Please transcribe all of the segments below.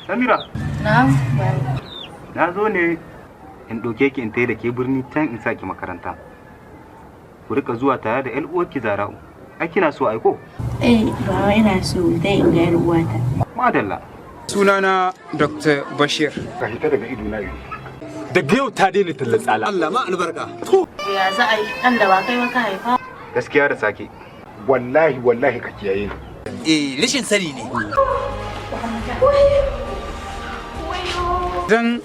Samira. Na'am. Na zo ne in ɗauke ki in tai da ke birni can in saki makaranta. Ku rika zuwa tare da ƴar uwarki Zara'u. Ai kina so aiko? Baba ina so dai in ga ƴar uwata. Madalla. Sunana Dr. Bashir. Ka hita daga ido na yau. Daga yau ta daina tallar tsala. Allah ma albarka. Ya za a yi ɗan da ba kai ba ka haifa? Gaskiya da sake. Wallahi ka kiyaye ni. Rashin sani ne. Idan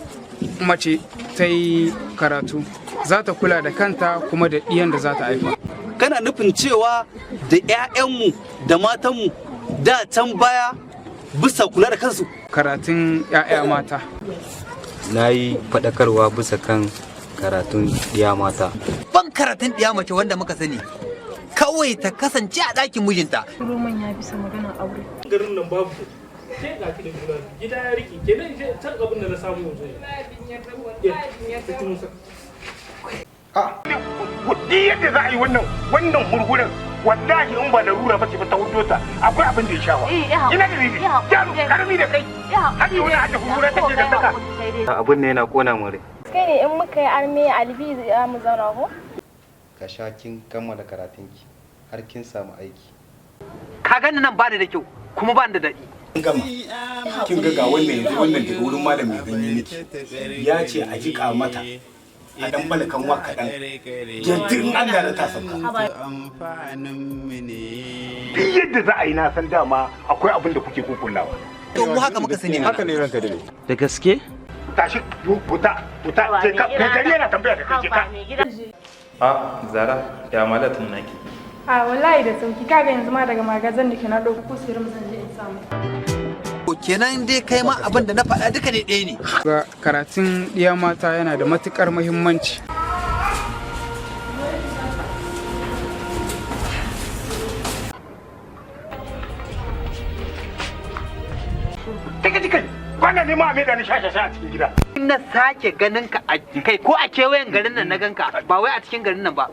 mace ta yi karatu za ta kula da kanta kuma da ɗiyan da za ta haifa. Kana nufin cewa da 'ya'yanmu da matanmu da can baya bisa kula da kansu? Karatun 'ya'ya mata. Na yi faɗakarwa bisa kan karatun ɗiya mata. Ban karatun ɗiya mace wanda muka sani kawai ta kasance a ɗakin mijinta. Roman ya bisa magana aure. Garin nan babu ke ga ki da gida gida ya riki kenan can abin da na samu yanzu Kudi yadda za a yi wannan hurhuren wallahi in ba larura ba ce ba ta hudo ta akwai abin da ya shawa. Ina da ribi yaro karami da kai har yi wani hajji hurhuren take da saka. Abin ne yana kona mu rai. Kai ne in muka yi arme alibi za mu zauna ko? Ka sha kin kammala karatunki har kin samu aiki. Ka gani nan ba da kyau kuma ba da daɗi. Gama. Kin ga wannan yanzu wannan daga wurin malami ganye miki. Ya ce a jika mata a dan balakan wa kaɗan. Jantin Allah da ta sauka. Duk yadda za a yi na san dama akwai abin da kuke kukullawa. To mu haka muka sani. Haka ne ranka dole. Da gaske? Tashi buta je ka gari yana tambaya da kai ka. Zara ya malatun naki. Wallahi da sauki kaga yanzu ma daga magazin da ke na ɗauko serum zan je in samu. Kenan dai kai ma abin da na faɗa duka ne ɗaya ne. Ga karatun ɗiya mata yana da matuƙar muhimmanci. Tikai wannan ne ma a maida ni shashasha a cikin gida. Na sake ganin ka a kai ko a kewayen garin nan na ganka ba wai a cikin garin nan ba.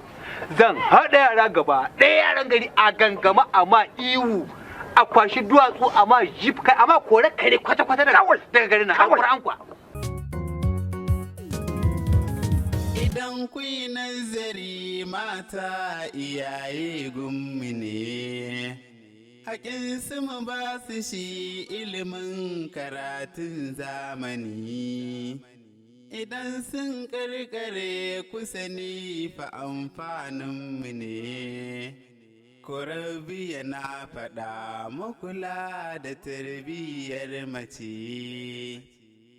Zan haɗa yara gaba ɗaya yaran gari a gangama a ma iwu a kwashi duwatsu a ma jip kai a ma kore kare kwata-kwata daga garin nan an kwa. Idan ku yi nazari mata iyaye gummi ne, haƙin mu ba su shi ilimin karatun zamani. Idan sun ƙarƙare kusa ni fa amfaninmu ne, Kurabi yana faɗa makula da tarbiyyar mace.